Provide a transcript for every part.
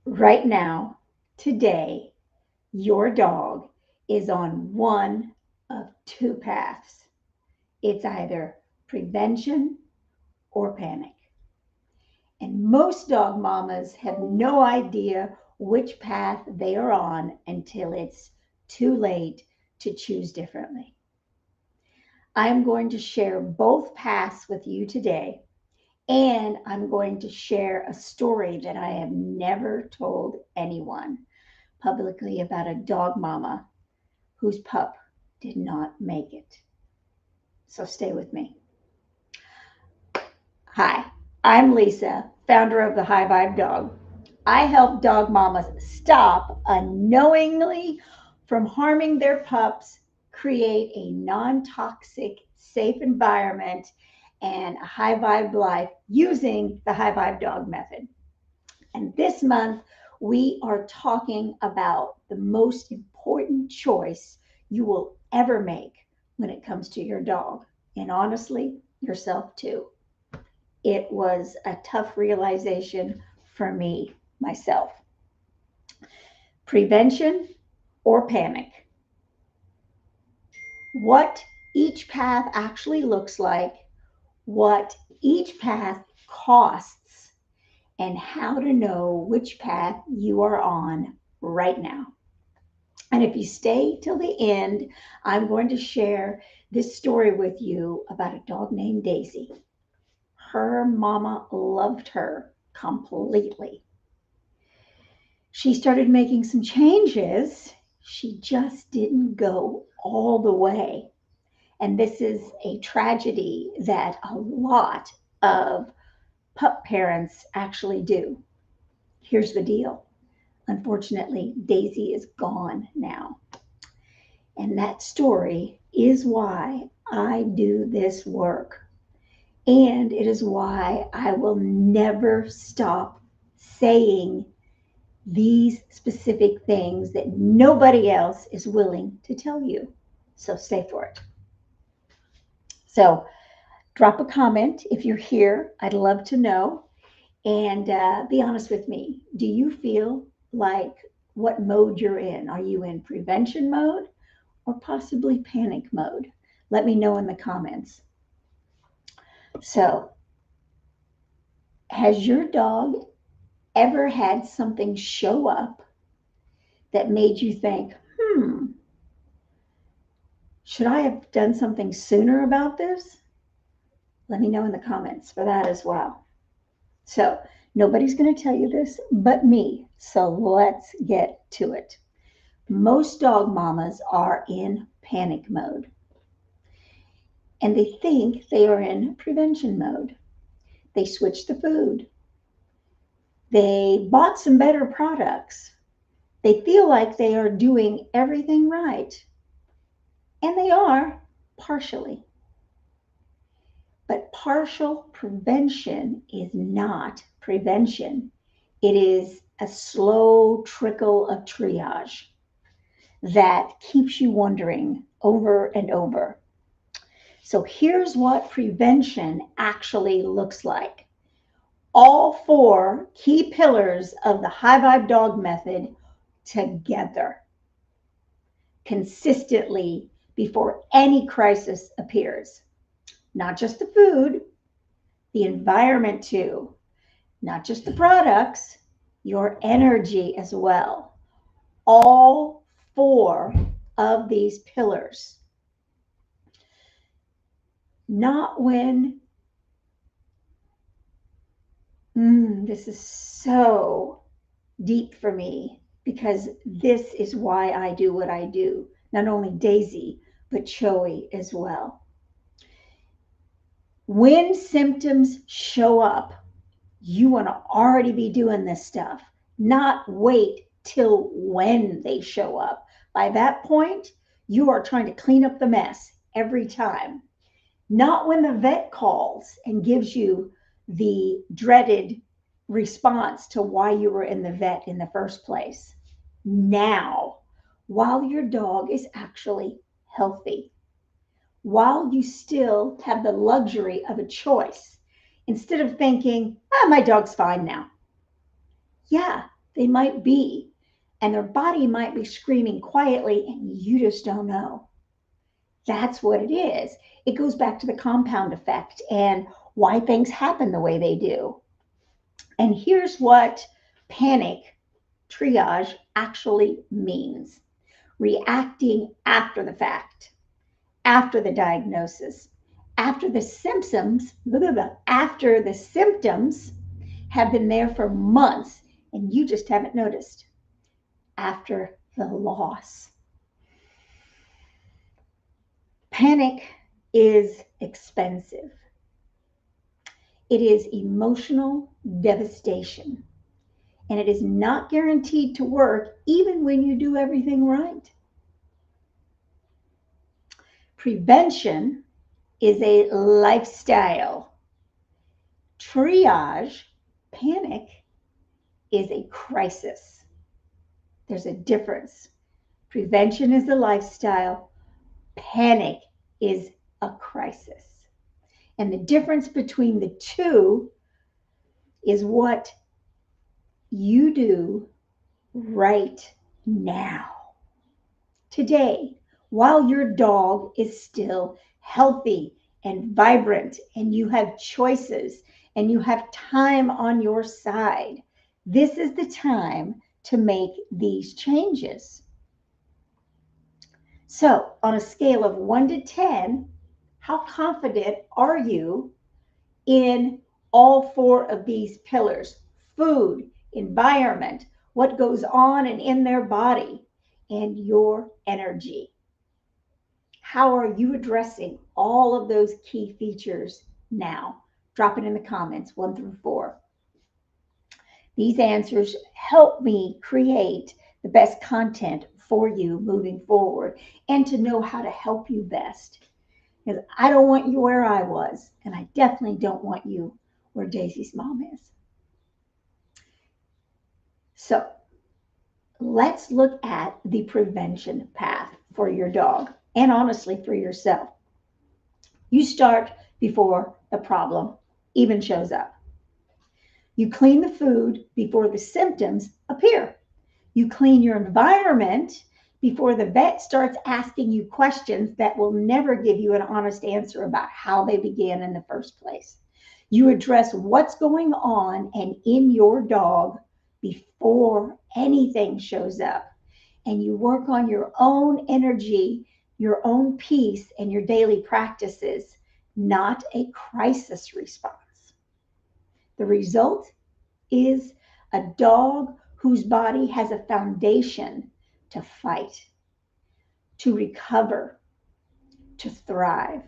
Right now, today, your dog is on one of two paths. It's either prevention or panic. And most dog mamas have no idea which path they are on until it's too late to choose differently. I'm going to share both paths with you today, and I'm going to share a story that I have never told anyone publicly about a dog mama whose pup did not make it. So stay with me. Hi, I'm Lisa, founder of the High Vibe Dog. I help dog mamas stop unknowingly from harming their pups, create a non toxic, safe environment, and a high vibe life using the High Vibe Dog method. And this month, we are talking about the most important choice you will ever make when it comes to your dog, and honestly, yourself too. It was a tough realization for me, myself. Prevention or panic. What each path actually looks like, what each path costs, and how to know which path you are on right now. And if you stay till the end, I'm going to share this story with you about a dog named Daisy. Her mama loved her completely. She started making some changes. She just didn't go all the way. And this is a tragedy that a lot of pup parents actually do. Here's the deal. Unfortunately, Daisy is gone now. And that story is why I do this work. And it is why I will never stop saying these specific things that nobody else is willing to tell you. So stay for it. So drop a comment if you're here. I'd love to know. And be honest with me. Do you feel like what mode you're in? Are you in prevention mode or possibly panic mode? Let me know in the comments. So, has your dog ever had something show up that made you think, should I have done something sooner about this? Let me know in the comments for that as well. So, nobody's going to tell you this but me. So, let's get to it. Most dog mamas are in panic mode and they think they are in prevention mode. They switch the food. They bought some better products. They feel like they are doing everything right. And they are partially. But partial prevention is not prevention. It is a slow trickle of triage that keeps you wondering over and over. So here's what prevention actually looks like. All four key pillars of the High Vibe Dog method together consistently before any crisis appears. Not just the food, the environment too, not just the products, your energy as well. All four of these pillars. Not when, this is so deep for me because this is why I do what I do. Not only Daisy, but Joey as well. When symptoms show up, you want to already be doing this stuff, not wait till when they show up. By that point, you are trying to clean up the mess every time. Not when the vet calls and gives you the dreaded response to why you were in the vet in the first place. Now, while your dog is actually healthy, while you still have the luxury of a choice, instead of thinking, my dog's fine now. Yeah, They might be, and their body might be screaming quietly, and you just don't know. That's what it is. It goes back to the compound effect and why things happen the way they do. And here's what panic triage actually means: reacting after the fact, after the diagnosis, after the symptoms, after the symptoms have been there for months and you just haven't noticed, after the loss. Panic is expensive. It is emotional devastation, and it is not guaranteed to work even when you do everything right. Prevention is a lifestyle. Triage, panic, is a crisis. There's a difference. Prevention is a lifestyle. Panic is a crisis. And the difference between the two is what you do right now. Today, while your dog is still healthy and vibrant, and you have choices and you have time on your side, this is the time to make these changes. So, on a scale of 1 to 10, how confident are you in all four of these pillars: food, environment, what goes on and in their body, and your energy? How are you addressing all of those key features now? Drop it in the comments, 1 through 4. These answers help me create the best content for you moving forward and to know how to help you best. Because I don't want you where I was, and I definitely don't want you where Daisy's mom is. So let's look at the prevention path for your dog, and honestly for yourself. You start before the problem even shows up. You clean the food before the symptoms appear. You clean your environment before the vet starts asking you questions that will never give you an honest answer about how they began in the first place. You address what's going on and in your dog before anything shows up. And you work on your own energy, your own peace, and your daily practices, not a crisis response. The result is a dog whose body has a foundation to fight, to recover, to thrive,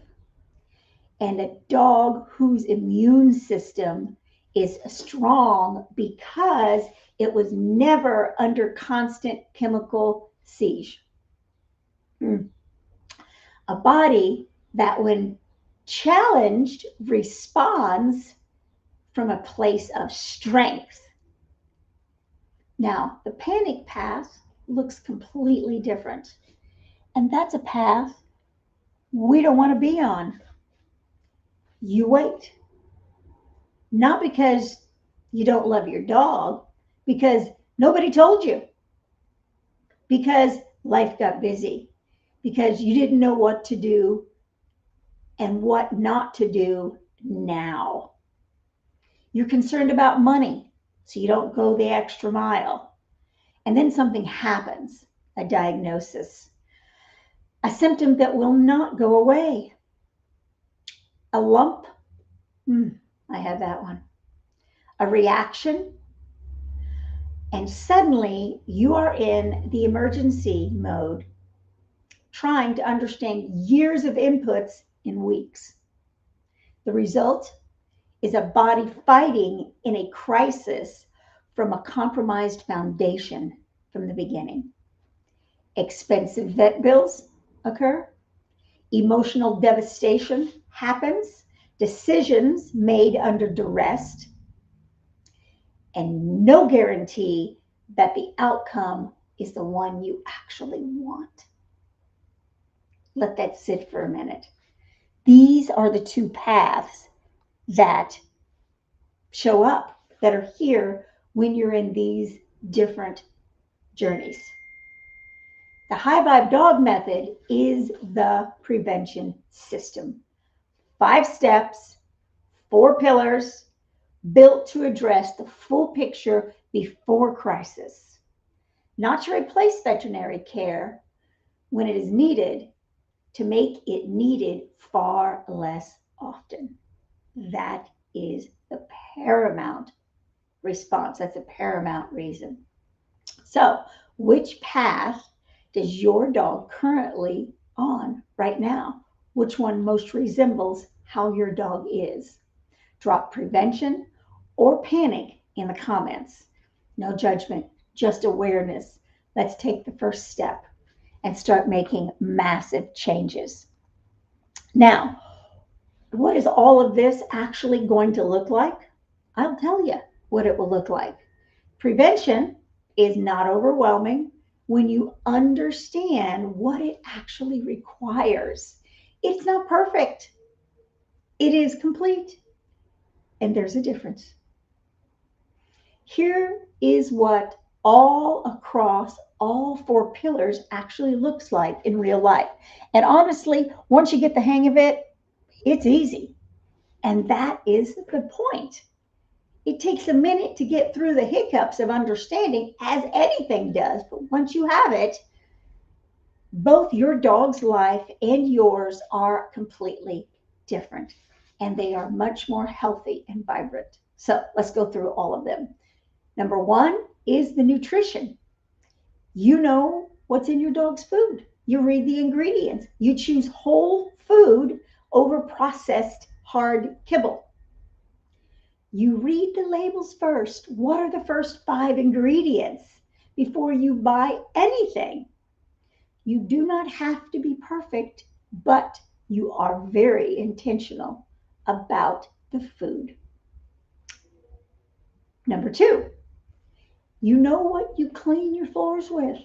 and a dog whose immune system is strong because it was never under constant chemical siege. A body that, when challenged, responds from a place of strength. Now, the panic path looks completely different. And that's a path we don't want to be on. You wait. Not because you don't love your dog, because nobody told you. Because life got busy. Because you didn't know what to do and what not to do now. You're concerned about money, so you don't go the extra mile. And then something happens, a diagnosis, a symptom that will not go away. A lump, I have that one. A reaction, and suddenly you are in the emergency mode, trying to understand years of inputs in weeks. The result is a body fighting in a crisis from a compromised foundation from the beginning. Expensive vet bills occur. Emotional devastation happens. Decisions made under duress. And no guarantee that the outcome is the one you actually want. Let that sit for a minute. These are the two paths that show up, that are here when you're in these different journeys. The high vibe dog method is the prevention system. 5 steps, 4 pillars, built to address the full picture before crisis. Not to replace veterinary care when it is needed, to make it needed far less often. That is the paramount response. That's a paramount reason. So, which path does your dog currently on right now? Which one most resembles how your dog is? Drop prevention or panic in the comments. No judgment, just awareness. Let's take the first step and start making massive changes. Now, what is all of this actually going to look like? I'll tell you what it will look like. Prevention is not overwhelming when you understand what it actually requires. It's not perfect, it is complete, and there's a difference. Here is what all across all 4 pillars actually looks like in real life. And honestly, once you get the hang of it, it's easy. And that is the point. It takes a minute to get through the hiccups of understanding, as anything does. But once you have it, both your dog's life and yours are completely different. And they are much more healthy and vibrant. So let's go through all of them. Number 1 is the nutrition. You know what's in your dog's food. You read the ingredients. You choose whole food over processed hard kibble. You read the labels first. What are the first 5 ingredients before you buy anything? You do not have to be perfect, but you are very intentional about the food. Number 2, you know what you clean your floors with.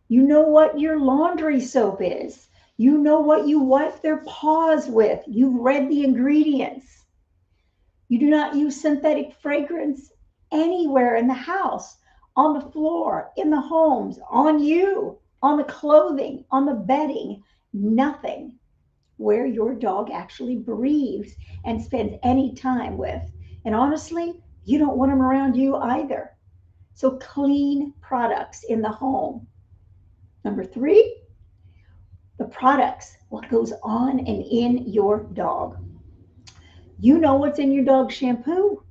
You know what your laundry soap is. You know what you wipe their paws with. You've read the ingredients. You do not use synthetic fragrance anywhere in the house, on the floor, in the homes, on you, on the clothing, on the bedding, nothing where your dog actually breathes and spends any time with. And honestly, you don't want them around you either. So clean products in the home. Number 3, the products, what goes on and in your dog. You know what's in your dog's shampoo.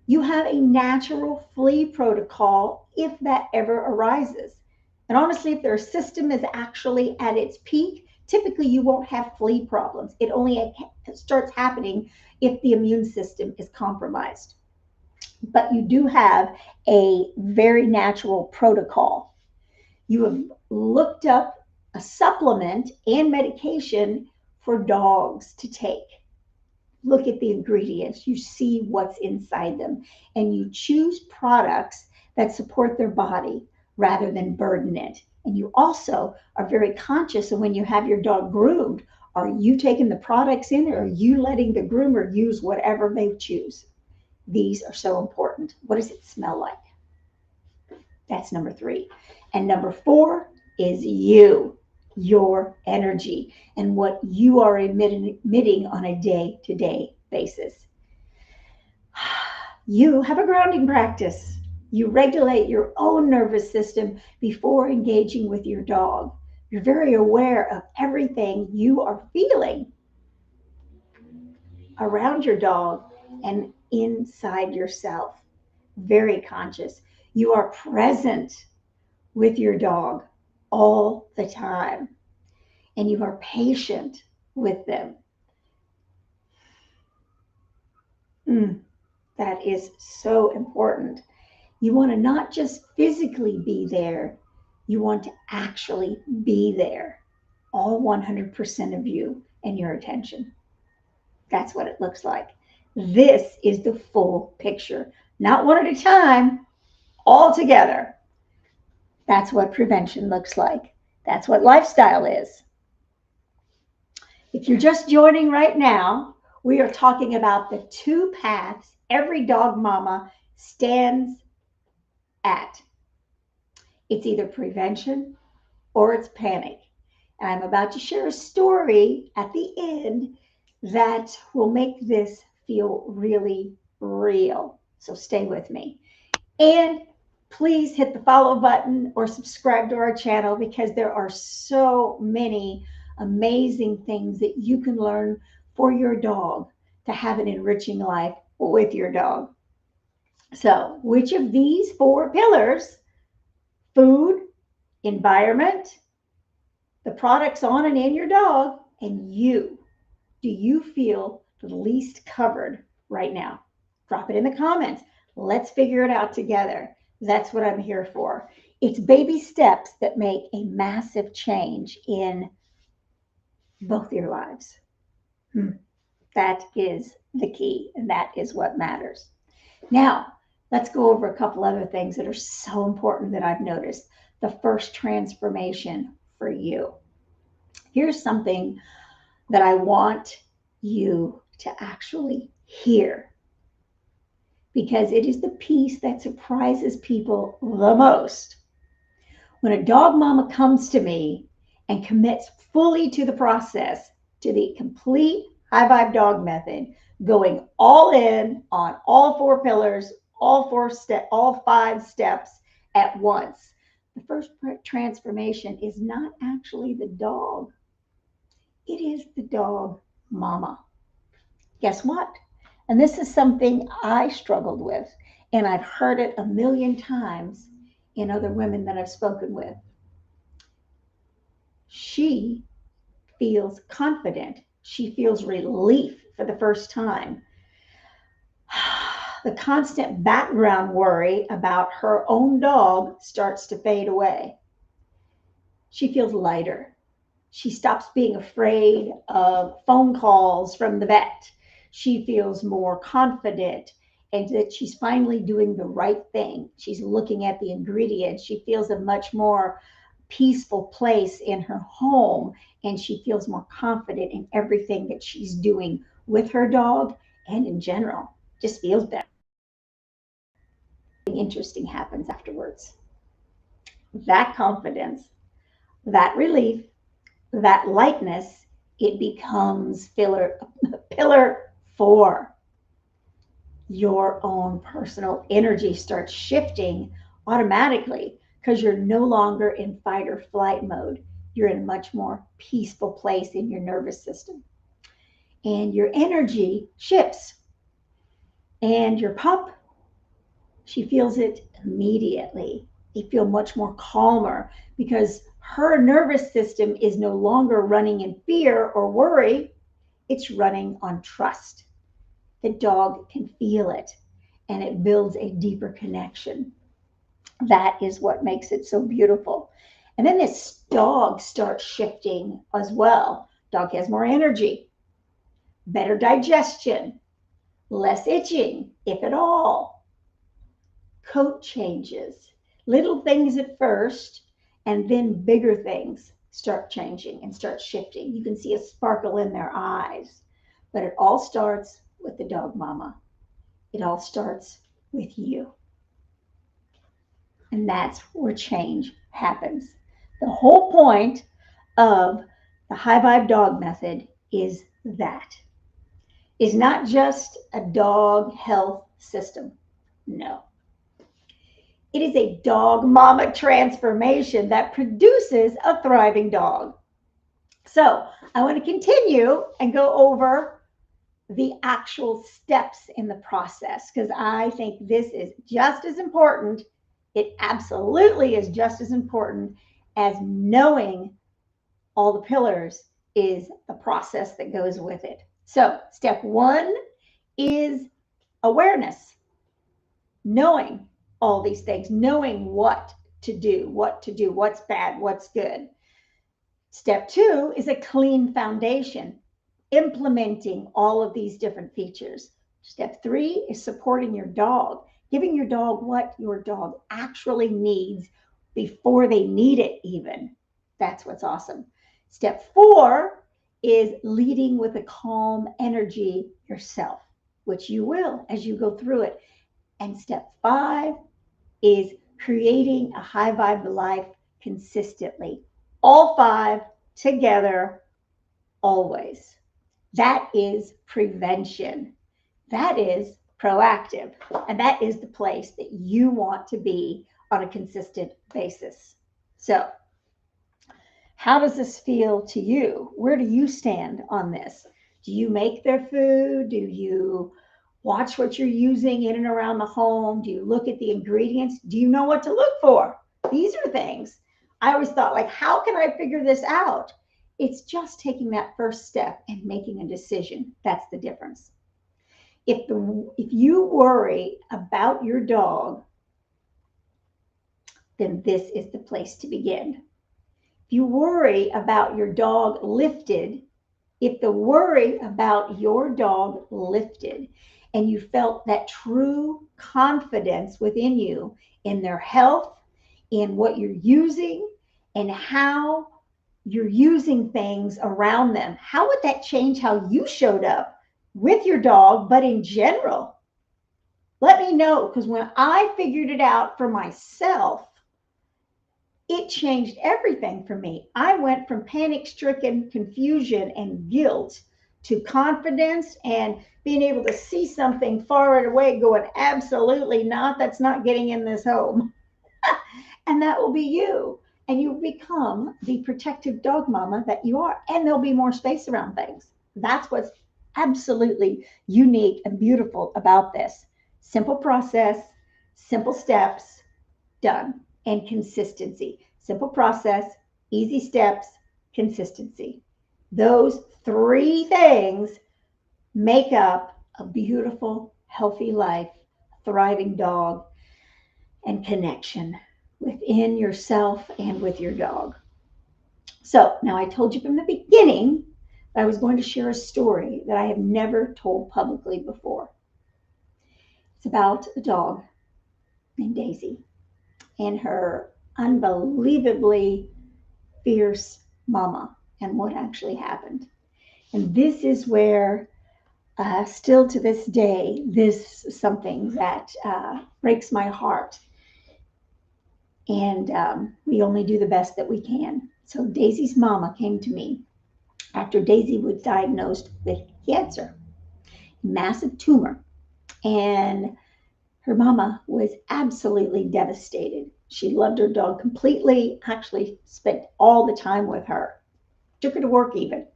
You have a natural flea protocol if that ever arises. And honestly, if their system is actually at its peak, typically you won't have flea problems. It only starts happening if the immune system is compromised. But you do have a very natural protocol. You have looked up a supplement and medication for dogs to take. Look at the ingredients, you see what's inside them, and you choose products that support their body rather than burden it. And you also are very conscious of when you have your dog groomed, are you taking the products in, or are you letting the groomer use whatever they choose? These are so important. What does it smell like? That's number 3. And number 4 is you, your energy, and what you are emitting on a day-to-day basis. You have a grounding practice. You regulate your own nervous system before engaging with your dog. You're very aware of everything you are feeling around your dog and inside yourself. Very conscious. You are present with your dog all the time, and you are patient with them. That is so important. You want to not just physically be there, you want to actually be there, all 100% of you and your attention. That's what it looks like. This is the full picture, not one at a time, all together. That's what prevention looks like. That's what lifestyle is. If you're just joining right now, we are talking about the 2 paths every dog mama stands at. It's either prevention or it's panic. And I'm about to share a story at the end that will make this feel really real. So stay with me. And please hit the follow button or subscribe to our channel because there are so many amazing things that you can learn for your dog to have an enriching life with your dog. So, which of these four pillars, food, environment, the products on and in your dog, and you, do you feel the least covered right now? Drop it in the comments. Let's figure it out together. That's what I'm here for. It's baby steps that make a massive change in both your lives. That is the key, and that is what matters. Now, let's go over a couple other things that are so important that I've noticed. The first transformation for you. Here's something that I want you to actually hear because it is the piece that surprises people the most. When a dog mama comes to me and commits fully to the process, to the complete high vibe dog method, going all in on all four pillars, all 5 steps at once, the first transformation is not actually the dog. It is the dog mama. Guess what? And this is something I struggled with, and I've heard it a million times in other women that I've spoken with. She feels confident. She feels relief for the first time. The constant background worry about her own dog starts to fade away. She feels lighter. She stops being afraid of phone calls from the vet. She feels more confident and that she's finally doing the right thing. She's looking at the ingredients. She feels a much more peaceful place in her home, and she feels more confident in everything that she's doing with her dog and in general. Just feels better. Something interesting happens afterwards. That confidence, that relief, that lightness, it becomes pillar 4. Your own personal energy starts shifting automatically because you're no longer in fight or flight mode. You're in a much more peaceful place in your nervous system. And your energy shifts. And your pup, she feels it immediately. They feel much more calmer because her nervous system is no longer running in fear or worry. It's running on trust. The dog can feel it, and it builds a deeper connection. That is what makes it so beautiful. And then this dog starts shifting as well. Dog has more energy, better digestion, less itching, if at all. Coat changes, little things at first, and then bigger things start changing and start shifting. You can see a sparkle in their eyes, but it all starts with the dog mama. It all starts with you. And that's where change happens. The whole point of the high vibe dog method is that. It's not just a dog health system. No. It is a dog mama transformation that produces a thriving dog. So I want to continue and go over the actual steps in the process because I think this is just as important. It absolutely is just as important as knowing all the pillars is the process that goes with it. So step 1 is awareness, knowing all these things, knowing what to do, what's bad, what's good. Step 2 is a clean foundation, implementing all of these different features. Step 3 is supporting your dog, giving your dog what your dog actually needs before they need it even. That's what's awesome. Step 4 is leading with a calm energy yourself, which you will as you go through it. And step 5 is creating a high vibe life consistently. All five together, always. That is prevention. That is proactive. And that is the place that you want to be on a consistent basis. So, how does this feel to you? Where do you stand on this? Do you make their food? Do you watch what you're using in and around the home? Do you look at the ingredients? Do you know what to look for? These are things I always thought, like, how can I figure this out? It's just taking that first step and making a decision. That's the difference. If you worry about your dog, then this is the place to begin. If you worry about your dog lifted, if the worry about your dog lifted and you felt that true confidence within you in their health, in what you're using, and how you're using things around them, how would that change how you showed up with your dog, but in general? Let me know, because when I figured it out for myself, it changed everything for me. I went from panic-stricken confusion and guilt to confidence and being able to see something far away going, absolutely not, that's not getting in this home. And that will be you. And you become the protective dog mama that you are. And there'll be more space around things. That's what's absolutely unique and beautiful about this. Simple process, simple steps, done. And consistency. Simple process, easy steps, consistency. Those three things make up a beautiful, healthy life, thriving dog, and connection within yourself and with your dog. So now I told you from the beginning that I was going to share a story that I have never told publicly before. It's about a dog named Daisy and her unbelievably fierce mama and what actually happened. And this is where, still to this day, this is something that breaks my heart. And we only do the best that we can. So Daisy's mama came to me after Daisy was diagnosed with cancer, massive tumor. And her mama was absolutely devastated. She loved her dog completely, actually spent all the time with her, took her to work even.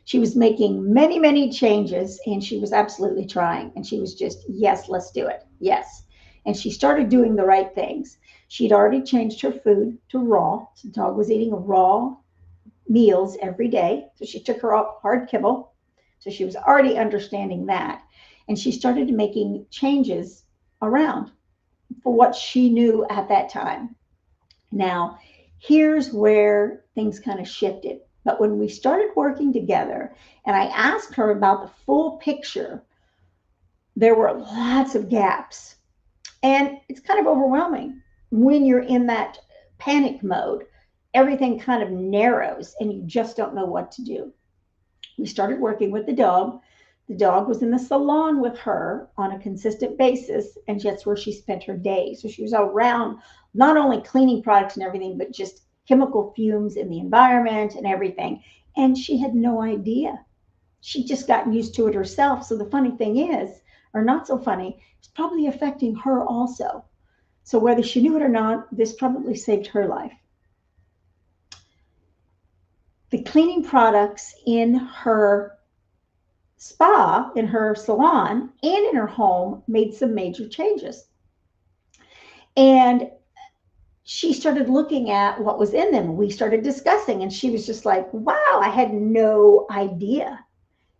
She was making many, many changes, and she was absolutely trying. And she was just, yes, let's do it. Yes. And she started doing the right things. She'd already changed her food to raw. So the dog was eating raw meals every day. So she took her off hard kibble. So she was already understanding that. And she started making changes around for what she knew at that time. Now, here's where things kind of shifted. But when we started working together and I asked her about the full picture, there were lots of gaps. And it's kind of overwhelming when you're in that panic mode. Everything kind of narrows and you just don't know what to do. We started working with the dog. The dog was in the salon with her on a consistent basis, and that's where she spent her day. So she was around not only cleaning products and everything, but just chemical fumes in the environment and everything. And she had no idea. She'd just gotten used to it herself. So the funny thing is, or not so funny, it's probably affecting her also. So whether she knew it or not, this probably saved her life. The cleaning products in her spa, in her salon, and in her home made some major changes. And she started looking at what was in them. We started discussing, and she was just like, wow, I had no idea.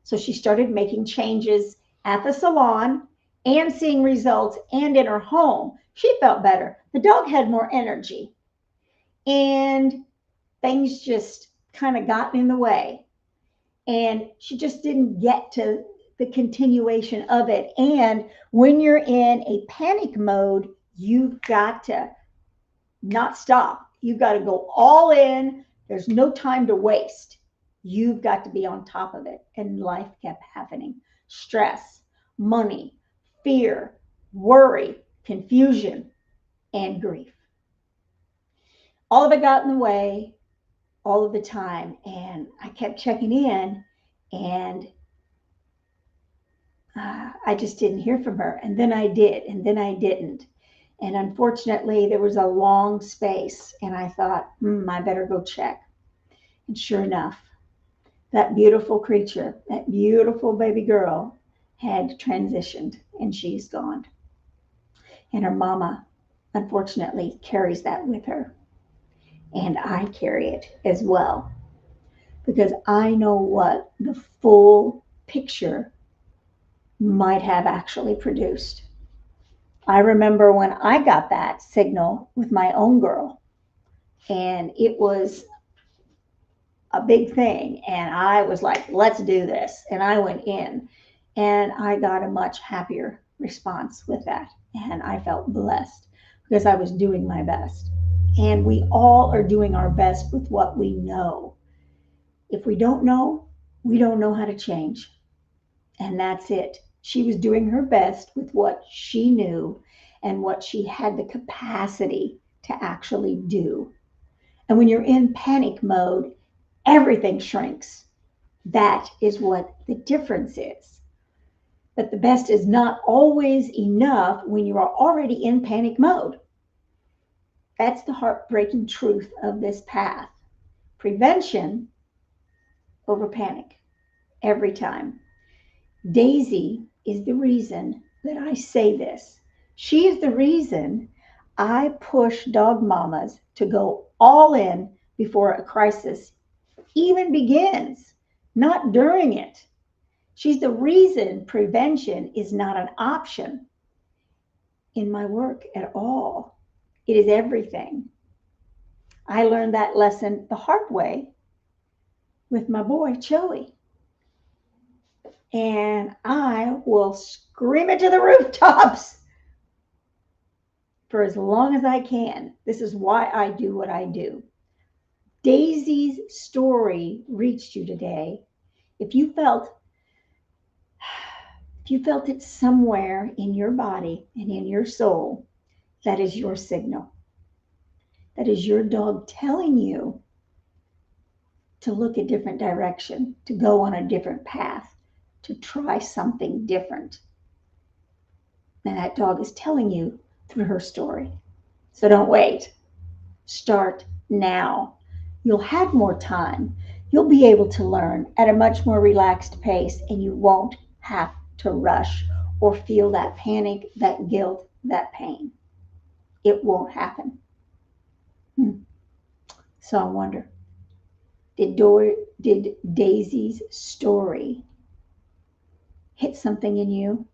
So she started making changes at the salon and seeing results, and in her home. She felt better. The dog had more energy, and things just kind of got in the way. And she just didn't get to the continuation of it. And when you're in a panic mode, you've got to not stop. You've got to go all in. There's no time to waste. You've got to be on top of it. And life kept happening. Stress, money, fear, worry, confusion, and grief. all of it got in the way all of the time. And I kept checking in, and I just didn't hear from her. And then I did, and then I didn't. And unfortunately, there was a long space, and I thought, I better go check. And sure enough, that beautiful creature, that beautiful baby girl, had transitioned, and she's gone. And her mama, unfortunately, carries that with her. And I carry it as well, because I know what the full picture might have actually produced. I remember when I got that signal with my own girl, and it was a big thing. And I was like, let's do this. And I went in, and I got a much happier response with that. And I felt blessed because I was doing my best. And we all are doing our best with what we know. If we don't know, we don't know how to change. And that's it. She was doing her best with what she knew and what she had the capacity to actually do. And when you're in panic mode, everything shrinks. That is what the difference is. But the best is not always enough when you are already in panic mode. That's the heartbreaking truth of this path. Prevention over panic every time. Daisy is the reason that I say this. She is the reason I push dog mamas to go all in before a crisis even begins, not during it. She's the reason prevention is not an option in my work at all. It is everything. I learned that lesson the hard way with my boy, Joey. And I will scream it to the rooftops for as long as I can. This is why I do what I do. Daisy's story reached you today. If you felt it somewhere in your body and in your soul, that is your signal. That is your dog telling you to look a different direction, to go on a different path, to try something different. And that dog is telling you through her story. So don't wait. Start now. You'll have more time. You'll be able to learn at a much more relaxed pace, and you won't have to rush or feel that panic, that guilt, that pain. It won't happen. So I wonder, did Daisy's story hit something in you?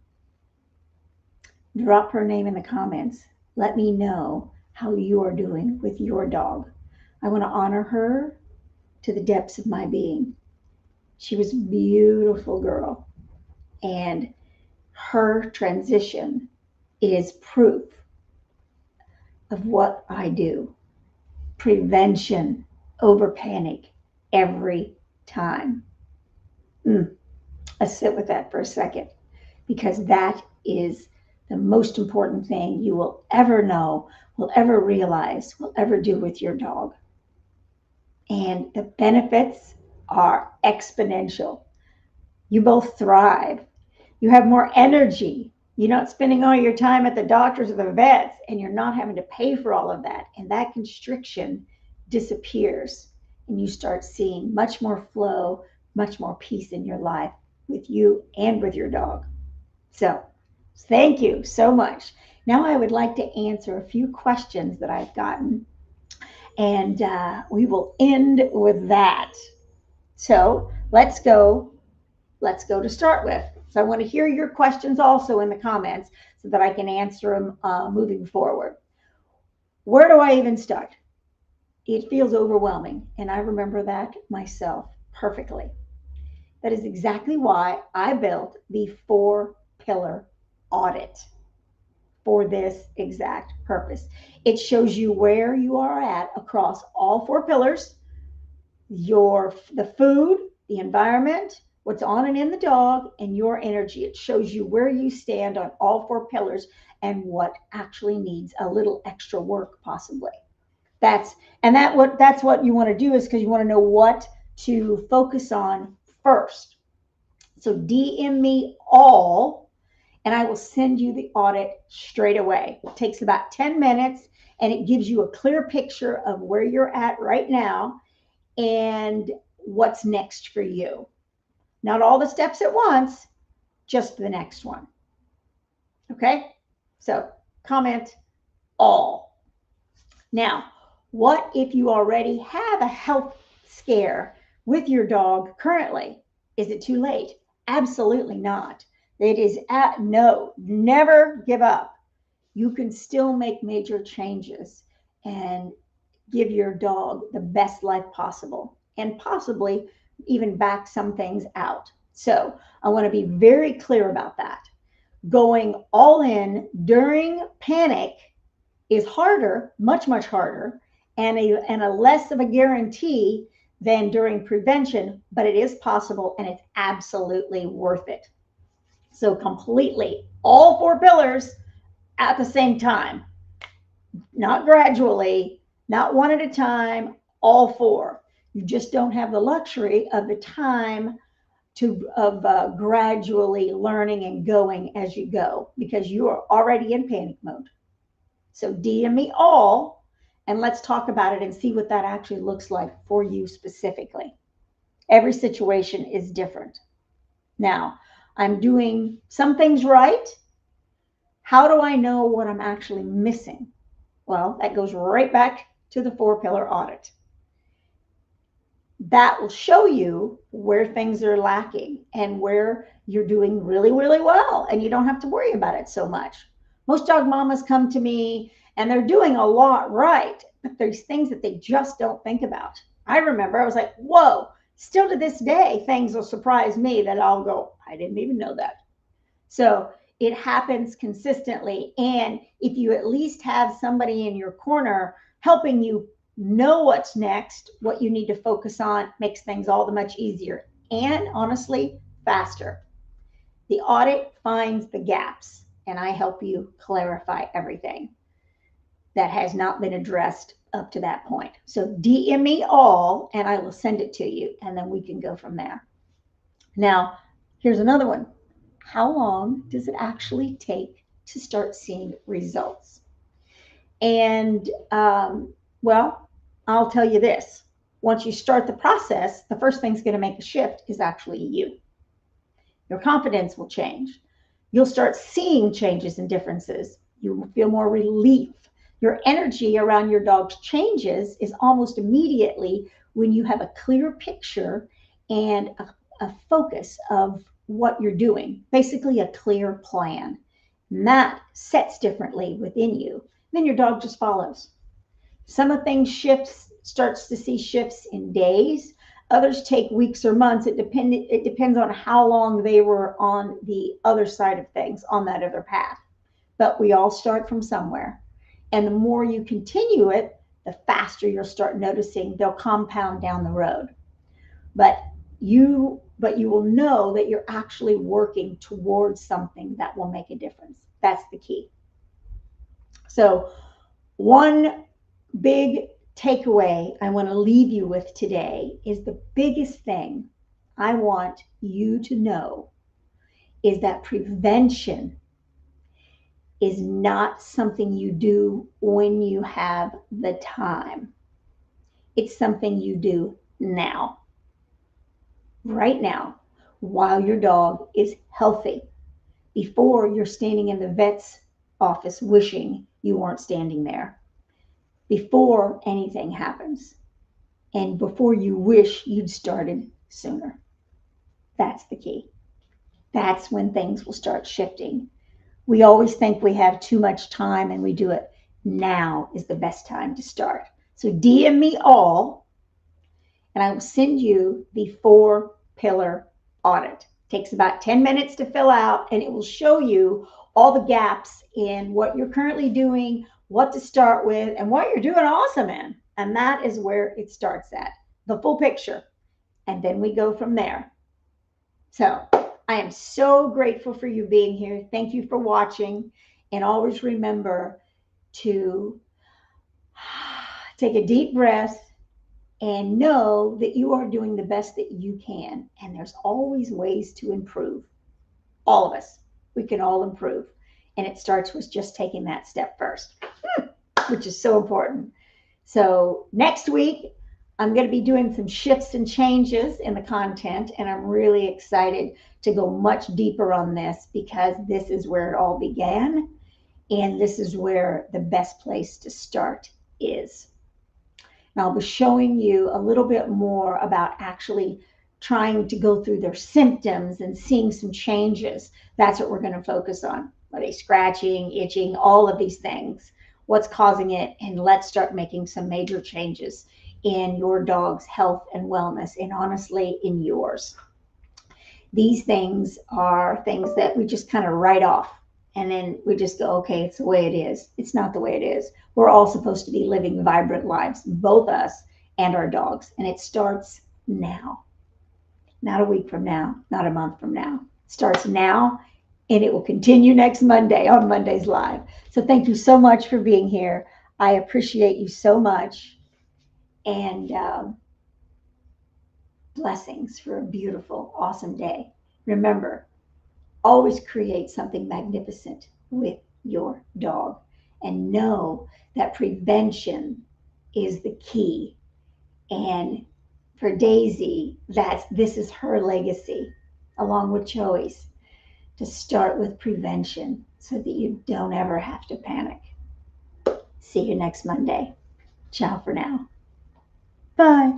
Drop her name in the comments. Let me know how you are doing with your dog. I want to honor her to the depths of my being. She was a beautiful girl, and her transition is proof of what I do. Prevention over panic every time. Let's sit with that for a second, because that is the most important thing you will ever know, will ever realize, will ever do with your dog. And the benefits are exponential. You both thrive. You have more energy. You're not spending all your time at the doctors or the vets, and you're not having to pay for all of that. And that constriction disappears, and you start seeing much more flow, much more peace in your life with you and with your dog. So thank you so much. Now I would like to answer a few questions that I've gotten, and we will end with that. So let's go to start with. So I want to hear your questions also in the comments so that I can answer them moving forward. Where do I even start? It feels overwhelming, and I remember that myself perfectly. That is exactly why I built the 4-pillar audit for this exact purpose. It shows you where you are at across all 4 pillars: the food, the environment, what's on and in the dog, and your energy. It shows you where you stand on all 4 pillars and what actually needs a little extra work, possibly. That's that's what you want to do, is because you want to know what to focus on first. So DM me all, and I will send you the audit straight away. It takes about 10 minutes, and it gives you a clear picture of where you're at right now and what's next for you. Not all the steps at once, just the next one. Okay? So comment all. Now, what if you already have a health scare with your dog currently? Is it too late? Absolutely not. It is no, never give up. You can still make major changes and give your dog the best life possible, and possibly even back some things out. So I want to be very clear about that. Going all in during panic is harder, much, much harder, and a less of a guarantee than during prevention, but it is possible and it's absolutely worth it. So completely all four pillars at the same time, not gradually, not one at a time, all four. You just don't have the luxury of the time of gradually learning and going as you go, because you are already in panic mode. So DM me all, and let's talk about it and see what that actually looks like for you specifically. Every situation is different. Now, I'm doing some things right. How do I know what I'm actually missing? Well, that goes right back to the four pillar audit. That will show you where things are lacking and where you're doing really, really well, and you don't have to worry about it so much. Most dog mamas come to me and they're doing a lot right, but there's things that they just don't think about. I remember I was like, whoa, still to this day, things will surprise me that I'll go, I didn't even know that. So it happens consistently. And if you at least have somebody in your corner helping you know what's next, what you need to focus on, makes things all the much easier and honestly faster. The audit finds the gaps, and I help you clarify everything that has not been addressed up to that point. So DM me all, and I will send it to you, and then we can go from there. Now, here's another one. How long does it actually take to start seeing results? And well, I'll tell you this. Once you start the process, the first thing's going to make a shift is actually you. Your confidence will change. You'll start seeing changes and differences. You will feel more relief. Your energy around your dog changes is almost immediately when you have a clear picture and a focus of what you're doing, basically a clear plan. And that sets differently within you. Then your dog just follows. Some of things starts to see shifts in days. Others take weeks or months. It depends on how long they were on the other side of things, on that other path. But we all start from somewhere. And the more you continue it, the faster you'll start noticing they'll compound down the road. But you will know that you're actually working towards something that will make a difference. That's the key. So one big takeaway I want to leave you with today is the biggest thing I want you to know is that prevention is not something you do when you have the time. It's something you do now, right now, while your dog is healthy, before you're standing in the vet's office wishing you weren't standing there, before anything happens, and before you wish you'd started sooner. That's the key. That's when things will start shifting. We always think we have too much time and we do it. Now is the best time to start. So DM me all, and I will send you the four pillar audit. It takes about 10 minutes to fill out, and it will show you all the gaps in what you're currently doing, what to start with, and what you're doing awesome in. And that is where it starts at, the full picture. And then we go from there. So I am so grateful for you being here. Thank you for watching. And always remember to Take a deep breath and know that you are doing the best that you can. And there's always ways to improve. All of us, we can all improve. And it starts with just taking that step first, which is so important. So next week, I'm going to be doing some shifts and changes in the content, and I'm really excited to go much deeper on this because this is where it all began, and this is where the best place to start is. And I'll be showing you a little bit more about actually trying to go through their symptoms and seeing some changes. That's what we're going to focus on. Are they scratching, itching, all of these things? What's causing it? And let's start making some major changes in your dog's health and wellness, and honestly, in yours. These things are things that we just kind of write off. And then we just go, okay, it's the way it is. It's not the way it is. We're all supposed to be living vibrant lives, both us and our dogs. And it starts now, not a week from now, not a month from now. It starts now, and it will continue next Monday on Monday's Live. So thank you so much for being here. I appreciate you so much. And blessings for a beautiful, awesome day. Remember, always create something magnificent with your dog, and know that prevention is the key. And for Daisy, this is her legacy, along with Joey's, to start with prevention so that you don't ever have to panic. See you next Monday. Ciao for now. Bye.